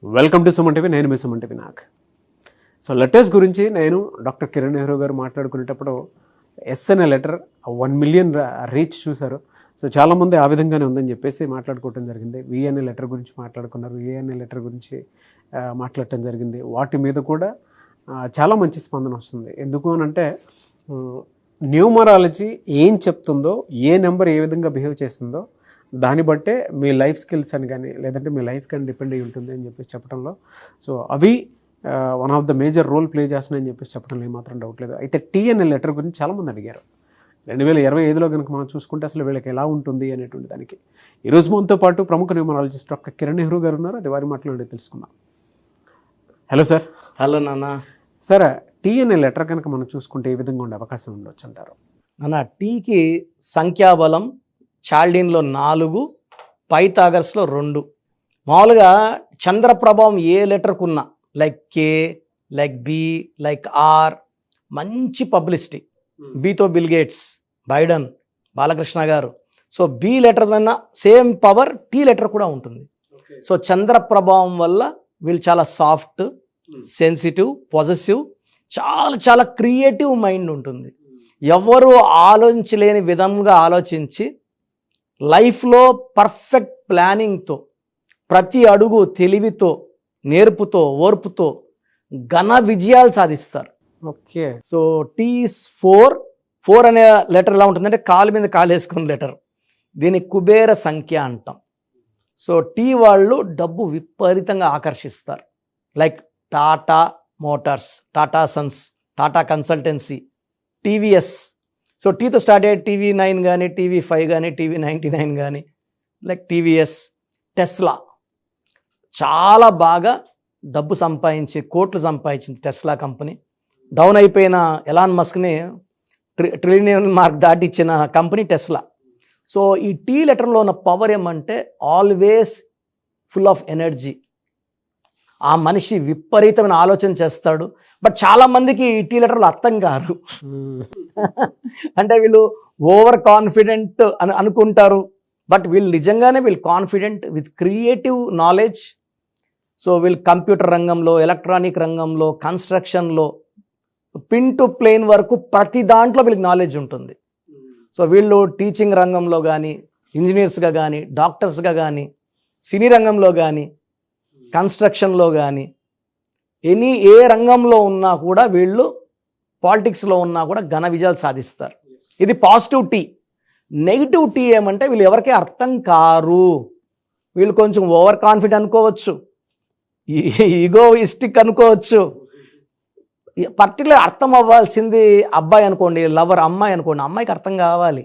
Welcome to Suman TV. నేను మీ Suman TV Nag. So letters గురించి నేను డాక్టర్ కిరణ్ నెహ్రూ గారు మాట్లాడుకునేటప్పుడు ఎస్ అనే లెటర్ 1 మిలియన్ రీచ్ చూశారు. సో చాలామంది ఆ విధంగానే ఉందని చెప్పేసి మాట్లాడుకోవటం జరిగింది. వి అనే లెటర్ గురించి మాట్లాడుకున్నారు, ఏ అనే లెటర్ గురించి మాట్లాడటం జరిగింది. వాటి మీద కూడా చాలా మంచి స్పందన వస్తుంది. ఎందుకు అని అంటే న్యూమరాలజీ ఏం చెప్తుందో, ఏ నెంబర్ ఏ విధంగా బిహేవ్ చేస్తుందో దాన్ని బట్టే మీ లైఫ్ స్కిల్స్ అని కానీ లేదంటే మీ లైఫ్ కానీ డిపెండ్ అయ్యి ఉంటుంది అని చెప్పి చెప్పడంలో సో అవి one of the major role play చేస్తున్నాయని చెప్పేసి చెప్పడంలో ఏమాత్రం డౌట్ లేదు. అయితే టీ అనే లెటర్ గురించి చాలామంది అడిగారు. 2025లో కనుక మనం చూసుకుంటే అసలు వీళ్ళకి ఎలా ఉంటుంది అనేటువంటి దానికి ఈరోజు మనతో పాటు ప్రముఖ న్యూమరాలజిస్ట్ డాక్టర్ కిరణ్ నెహ్రూ గారు ఉన్నారు. అది వారి మాట్లాడి తెలుసుకుందాం. Hello sir. హలో నాన్న. సార్, టీ అనే లెటర్ కనుక మనం చూసుకుంటే ఏ విధంగా ఉండే అవకాశం ఉండొచ్చు అంటారు? నాన్న, టీకి సంఖ్యాబలం చాల్డీన్లో 4, పైథాగరస్లో 2. మామూలుగా చంద్ర ప్రభావం ఏ లెటర్కు ఉన్నా like K, like B, like R, మంచి పబ్లిసిటీ. బితో బిల్ గేట్స్, బైడెన్, బాలకృష్ణ గారు. సో బి లెటర్ కన్నా సేమ్ పవర్ టీ లెటర్ కూడా ఉంటుంది. సో చంద్ర ప్రభావం వల్ల వీళ్ళు చాలా సాఫ్ట్, సెన్సిటివ్, పాజిటివ్, చాలా చాలా క్రియేటివ్ మైండ్ ఉంటుంది. ఎవరు ఆలోచించలేని విధంగా ఆలోచించి లైఫ్లో పర్ఫెక్ట్ ప్లానింగ్తో, ప్రతి అడుగు తెలివితో, నేర్పుతో, ఓర్పుతో ఘన విజయాలు సాధిస్తారు. ఓకే. సో టీస్ 4 అనే లెటర్ ఎలా ఉంటుందంటే కాలు మీద కాలు వేసుకున్న లెటర్. దీన్ని కుబేర సంఖ్య అంటాం. సో టీ వాళ్ళు డబ్బు విపరీతంగా ఆకర్షిస్తారు. Like Tata Motors, Tata Sons, Tata Consultancy, TVS. So టీతో స్టార్ట్ అయ్యే TV9 కానీ, TV5 కానీ, TV99 కానీ, లైక్ టీవీఎస్, టెస్లా. చాలా బాగా డబ్బు సంపాదించి కోట్లు సంపాదించింది టెస్లా కంపెనీ. డౌన్ అయిపోయిన ఎలాన్ మస్క్ని ట్రిలియన్ మార్క్ దాటిచ్చిన కంపెనీ టెస్లా. సో ఈ టీ లెటర్లో ఉన్న పవర్ ఏమంటే ఆల్వేస్ ఫుల్ ఆఫ్ ఎనర్జీ. ఆ మనిషి విపరీతమైన ఆలోచన చేస్తాడు. బట్ చాలామందికి ఈ టీ లెటర్లు అర్థం కారు. అంటే వీళ్ళు ఓవర్ కాన్ఫిడెంట్ అని అనుకుంటారు. బట్ వీళ్ళు నిజంగానే వీళ్ళు confident with creative knowledge. So వీళ్ళు కంప్యూటర్ రంగంలో, ఎలక్ట్రానిక్ రంగంలో, కన్స్ట్రక్షన్లో, పిన్ టు ప్లేన్ వరకు ప్రతి దాంట్లో వీళ్ళకి నాలెడ్జ్ ఉంటుంది. సో వీళ్ళు టీచింగ్ రంగంలో కానీ, ఇంజనీర్స్గా కానీ, డాక్టర్స్గా కానీ, సినీ రంగంలో కానీ, కన్స్ట్రక్షన్లో కానీ, ఏ రంగంలో ఉన్నా కూడా వీళ్ళు, పాలిటిక్స్లో ఉన్నా కూడా ఘన విజయాలు సాధిస్తారు. ఇది పాజిటివ్ టీ. నెగిటివ్ టీ ఏమంటే వీళ్ళు ఎవరికీ అర్థం కారు. వీళ్ళు కొంచెం ఓవర్ కాన్ఫిడెంట్ అనుకోవచ్చు, ఈగోయిస్టిక్ అనుకోవచ్చు. పర్టికులర్ అర్థం అవ్వాల్సింది అబ్బాయి అనుకోండి, లవర్ అమ్మాయి అనుకోండి, అమ్మాయికి అర్థం కావాలి.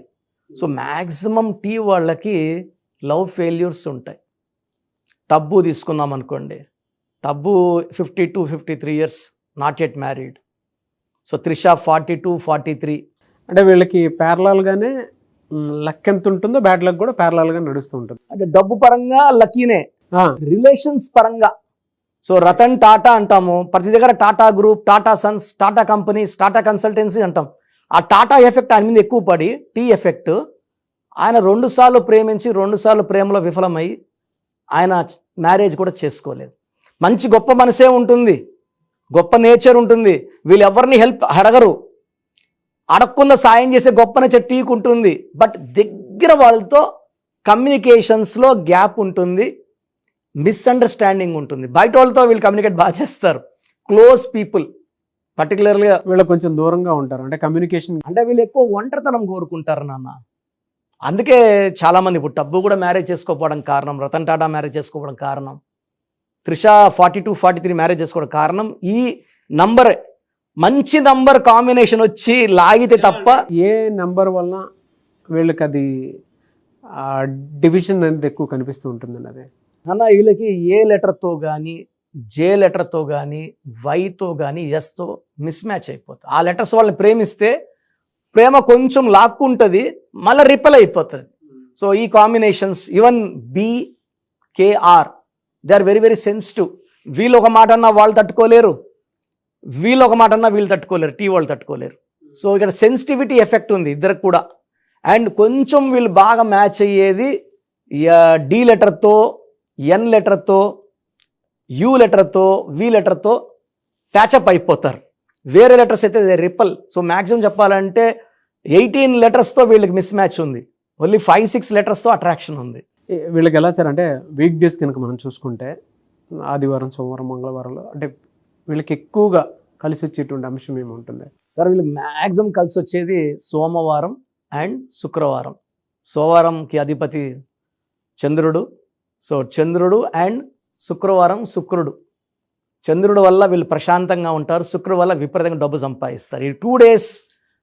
సో మ్యాక్సిమం టీ వాళ్ళకి లవ్ ఫెయిల్యూర్స్ ఉంటాయి. టబ్బు తీసుకున్నాం అనుకోండి, tub 52-53 years, not yet married. So Trisha 42-43. అంటే వీళ్ళకి ప్యారలాల్గానే లక్ ఎంత ఉంటుందో బ్యాడ్ లక్ కూడా ప్యారలాల్గా నడుస్తూ ఉంటుంది. అంటే డబ్బు పరంగా లక్కీనే, రిలేషన్స్ పరంగా. సో రతన్ టాటా అంటాము, ప్రతి దగ్గర Tata group, Tata Sons, Tata companies, Tata consultancy అంటాం. ఆ టాటా ఎఫెక్ట్ ఆయన మీద ఎక్కువ పడి, టీ ఎఫెక్ట్, ఆయన 2 సార్లు ప్రేమించి 2 సార్లు ప్రేమలో విఫలమై ఆయన మ్యారేజ్ కూడా చేసుకోలేదు. మంచి గొప్ప మనసే ఉంటుంది, గొప్ప నేచర్ ఉంటుంది. వీళ్ళు ఎవరిని హెల్ప్ అడగరు, అడగకుండా సాయం చేసే గొప్ప నేచర్ టీకి ఉంటుంది. బట్ దగ్గర వాళ్ళతో కమ్యూనికేషన్స్లో గ్యాప్ ఉంటుంది, మిస్అండర్స్టాండింగ్ ఉంటుంది. బయట వాళ్ళతో వీళ్ళు కమ్యూనికేట్ బాగా చేస్తారు. క్లోజ్ పీపుల్ పర్టికులర్గా వీళ్ళు కొంచెం దూరంగా ఉంటారు. అంటే కమ్యూనికేషన్, అంటే వీళ్ళు ఎక్కువ ఒంటరితనం కోరుకుంటారు నాన్న. అందుకే చాలామంది ఇప్పుడు టబ్బు కూడా మ్యారేజ్ చేసుకోకపోవడం కారణం, రతన్ టాటా మ్యారేజ్ చేసుకోవడం కారణం, త్రిష 42-43 మ్యారేజ్ చేసుకోవడం కారణం ఈ నంబర్, మంచి నంబర్ కాంబినేషన్ వచ్చి లాగితే తప్ప. ఏ నెంబర్ వలన వీళ్ళకి అది డివిజన్ అనేది ఎక్కువ కనిపిస్తూ ఉంటుందండి. అదే అన్న, వీళ్ళకి ఏ లెటర్తో కానీ, జే లెటర్తో కానీ, వైతో కానీ, ఎస్తో మిస్ మ్యాచ్ అయిపోతుంది. ఆ లెటర్స్ వాళ్ళని ప్రేమిస్తే ప్రేమ కొంచెం లాక్కుంటుంది, మళ్ళీ రిపెల్ అయిపోతుంది. సో ఈ combinations, even BKR, they are very very sensitive. వీళ్ళు ఒక మాట అన్నా వాళ్ళు తట్టుకోలేరు, వీళ్ళు ఒక మాట అన్నా వీళ్ళు తట్టుకోలేరు, టీ వాళ్ళు తట్టుకోలేరు. సో ఇక్కడ సెన్సిటివిటీ ఎఫెక్ట్ ఉంది ఇద్దరికి కూడా. అండ్ కొంచెం వీళ్ళు బాగా మ్యాచ్ అయ్యేది D లెటర్తో, N లెటర్తో, యూ లెటర్తో వి లెటర్తో ప్యాచప్ అయిపోతారు. వేరే లెటర్స్ అయితే రిపల్. సో మ్యాక్సిమం చెప్పాలంటే 18 లెటర్స్తో వీళ్ళకి మిస్ మ్యాచ్ ఉంది, ఓన్లీ 5-6 లెటర్స్తో అట్రాక్షన్ ఉంది. వీళ్ళకి ఎలా సార్ అంటే వీక్ డేస్ కనుక మనం చూసుకుంటే ఆదివారం, సోమవారం, మంగళవారంలో అంటే వీళ్ళకి ఎక్కువగా కలిసి వచ్చేటువంటి అంశం ఏముంటుంది సార్? వీళ్ళకి మ్యాక్సిమం కలిసి వచ్చేది సోమవారం అండ్ శుక్రవారం. సోమవారంకి అధిపతి చంద్రుడు. సో చంద్రుడు అండ్ శుక్రవారం శుక్రుడు. చంద్రుడు వల్ల వీళ్ళు ప్రశాంతంగా ఉంటారు, శుక్రుడు వల్ల విపరీతంగా డబ్బు సంపాదిస్తారు. ఈ 2 days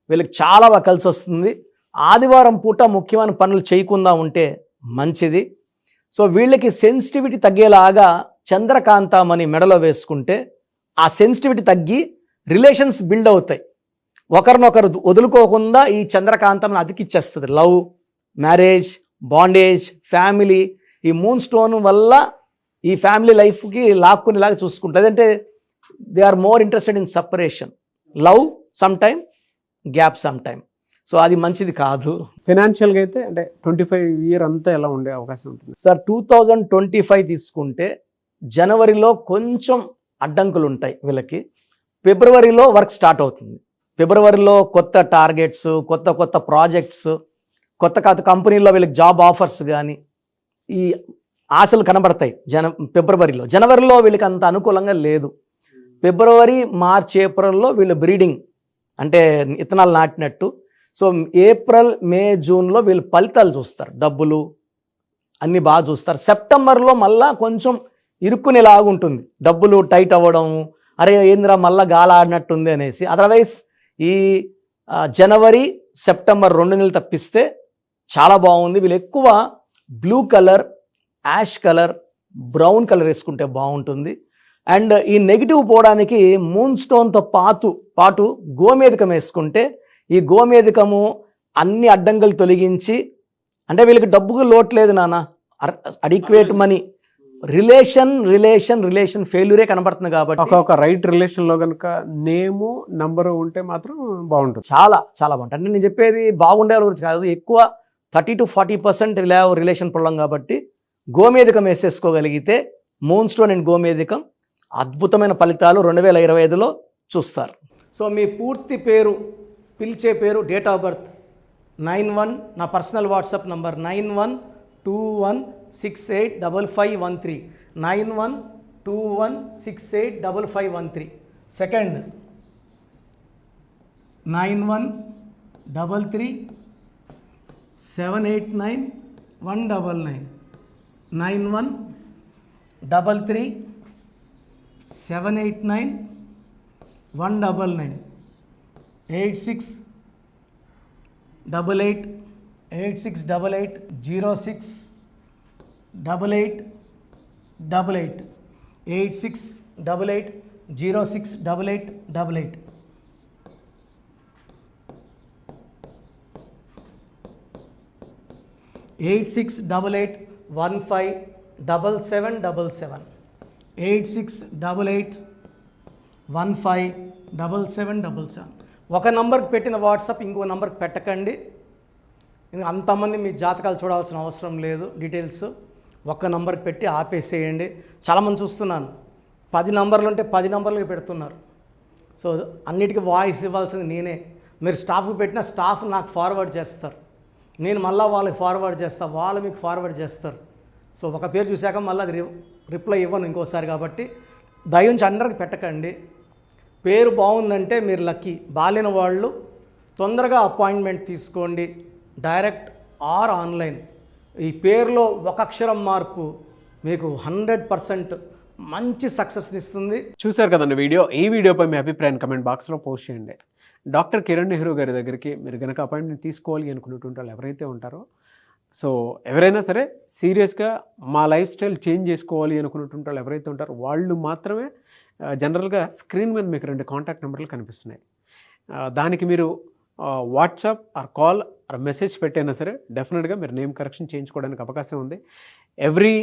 వీళ్ళకి చాలా బాగా కలిసి వస్తుంది. ఆదివారం పూట ముఖ్యమైన పనులు చేయకుండా ఉంటే మంచిది. సో వీళ్ళకి సెన్సిటివిటీ తగ్గేలాగా చంద్రకాంతమని మెడలో వేసుకుంటే ఆ సెన్సిటివిటీ తగ్గి రిలేషన్స్ బిల్డ్ అవుతాయి. ఒకరినొకరు వదులుకోకుండా ఈ చంద్రకాంతం అతికిచ్చేస్తుంది. లవ్, మ్యారేజ్, బాండేజ్, ఫ్యామిలీ, ఈ మూన్ స్టోన్ వల్ల ఈ ఫ్యామిలీ లైఫ్కి లాక్కునేలాగా చూసుకుంటుంది. అంటే they are more interested in separation. Love some time, gap some time. So అది మంచిది కాదు. ఫైనాన్షియల్గా అయితే అంటే 25 year అంతా ఎలా ఉండే అవకాశం ఉంటుంది సార్? 2025 తీసుకుంటే జనవరిలో కొంచెం అడ్డంకులు ఉంటాయి వీళ్ళకి. ఫిబ్రవరిలో వర్క్ స్టార్ట్ అవుతుంది. ఫిబ్రవరిలో కొత్త టార్గెట్స్, కొత్త ప్రాజెక్ట్స్, కొత్త కంపెనీల్లో వీళ్ళకి జాబ్ ఆఫర్స్ కానీ ఈ ఆశలు కనబడతాయి ఫిబ్రవరిలో. జనవరిలో వీళ్ళకి అంత అనుకూలంగా లేదు. ఫిబ్రవరి, మార్చ్, ఏప్రిల్లో వీళ్ళు బ్రీడింగ్ అంటే ఇత్తనాలు నాటినట్టు. సో ఏప్రిల్, మే, జూన్లో వీళ్ళు ఫలితాలు చూస్తారు, డబ్బులు అన్నీ బాగా చూస్తారు. సెప్టెంబర్లో మళ్ళా కొంచెం ఇరుక్కునేలాగుంటుంది, డబ్బులు టైట్ అవ్వడం, అరే ఏంద్రా మళ్ళా గాల ఆడినట్టుంది అనేసి. అదర్వైజ్ ఈ జనవరి, సెప్టెంబర్ 2 నెలలు తప్పిస్తే చాలా బాగుంది. వీళ్ళు ఎక్కువ blue colour, ash colour, brown colour వేసుకుంటే బాగుంటుంది. అండ్ ఈ నెగిటివ్ పోవడానికి మూన్ స్టోన్తో పాటు గోమేధికం వేసుకుంటే ఈ గోమేధికము అన్ని అడ్డంకులు తొలగించి, అంటే వీళ్ళకి డబ్బుకు లోటు లేదు నాన్న, అడిక్వేట్ మనీ, రిలేషన్ ఫెయిల్యూరే కనబడుతుంది. కాబట్టి ఒక రైట్ రిలేషన్లో కనుక నేము నంబరు ఉంటే మాత్రం బాగుంటుంది, చాలా చాలా బాగుంటుంది. అంటే నేను చెప్పేది బాగుండే వాళ్ళ గురించి కాదు, ఎక్కువ 30-40% రిలేషన్ ప్రాబ్లం. కాబట్టి గోమేధికం వేసేసుకోగలిగితే మూన్ స్టోన్ అండ్ గోమేధికం అద్భుతమైన ఫలితాలు 2025లో చూస్తారు. సో మీ పూర్తి పేరు, పిలిచే పేరు, డేట్ ఆఫ్ బర్త్ 91, నా personal WhatsApp number 9121685513, 9121685513. Second 9133789199, 9133789199, 8688068888, 8688068888. Eight 8688157777, 8688157777. ఒక నంబర్కి పెట్టిన వాట్సాప్ ఇంకో నంబర్కి పెట్టకండి. అంతమంది మీ జాతకాలు చూడాల్సిన అవసరం లేదు. డీటెయిల్స్ ఒక్క నంబర్కి పెట్టి ఆపేసేయండి. చాలామంది చూస్తున్నాను 10 నంబర్లు ఉంటే 10 నంబర్లకి పెడుతున్నారు. సో అన్నిటికీ వాయిస్ ఇవ్వాల్సింది నేనే. మీరు స్టాఫ్కి పెట్టిన స్టాఫ్ నాకు ఫార్వర్డ్ చేస్తారు, నేను మళ్ళీ వాళ్ళకి ఫార్వర్డ్ చేస్తాను, వాళ్ళు మీకు ఫార్వర్డ్ చేస్తారు. సో ఒక పేరు చూశాక మళ్ళీ అది రిప్లై ఇవ్వను ఇంకోసారి. కాబట్టి దయించి అందరికి పెట్టకండి. పేరు బాగుందంటే మీరు లక్కీ. బాలేని వాళ్ళు తొందరగా అపాయింట్మెంట్ తీసుకోండి, డైరెక్ట్ ఆర్ ఆన్లైన్. ఈ పేరులో ఒక అక్షరం మార్పు మీకు 100% మంచి సక్సెస్ని ఇస్తుంది. చూశారు కదండి వీడియో. ఈ వీడియోపై మీ అభిప్రాయం కమెంట్ బాక్స్లో పోస్ట్ చేయండి. డాక్టర్ కిరణ్ నెహ్రూ గారి దగ్గరికి మీరు కనుక అపాయింట్మెంట్ తీసుకోవాలి అనుకునేటువంటి వాళ్ళు ఎవరైతే ఉంటారో, సో ఎవరైనా సరే సీరియస్గా మా లైఫ్ స్టైల్ చేంజ్ చేసుకోవాలి అనుకునేటువంటి వాళ్ళు ఎవరైతే ఉంటారో వాళ్ళు మాత్రమే జనరల్గా స్క్రీన్ మీద మీకు 2 కాంటాక్ట్ నెంబర్లు కనిపిస్తున్నాయి. దానికి మీరు WhatsApp or call or message పెట్టైనా సరే డెఫినెట్గా మీరు నేమ్ కరెక్షన్ చేయించుకోవడానికి అవకాశం ఉంది. ఎవ్రీ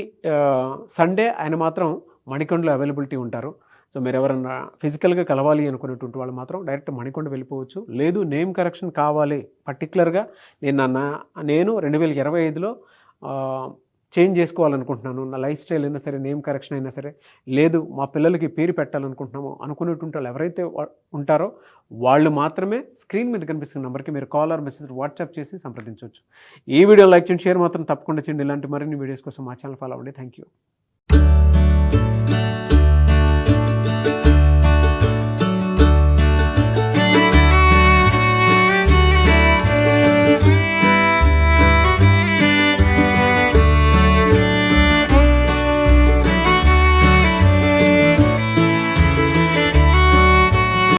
సండే ఆయన మాత్రం మణికొండలో అవైలబిలిటీ ఉంటారు. సో మీరు ఎవరన్నా ఫిజికల్గా కలవాలి అనుకునేటువంటి వాళ్ళు మాత్రం డైరెక్ట్ మణికొండ వెళ్ళిపోవచ్చు. లేదు నేమ్ కరెక్షన్ కావాలి పర్టికులర్గా నేను 2025లో చేంజ్ చేసుకోవాలనుకుంటున్నాను, నా లైఫ్ స్టైల్ అయినా సరే, నేమ్ కరెక్షన్ అయినా సరే, లేదు మా పిల్లలకి పేరు పెట్టాలనుకుంటున్నాము అనుకునేటువంటి వాళ్ళు ఎవరైతే ఉంటారో వాళ్ళు మాత్రమే స్క్రీన్ మీద కనిపిస్తున్న నెంబర్కి మీరు కాల్ ఆర్ మెసేజ్ వాట్సాప్ చేసి సంప్రదించవచ్చు. ఈ వీడియో లైక్ చేయండి, షేర్ మాత్రం తప్పకుండా చేయండి. ఇలాంటి మరిన్ని వీడియోస్ కోసం మా ఛానల్ ఫాలో అవ్వండి. Thank you.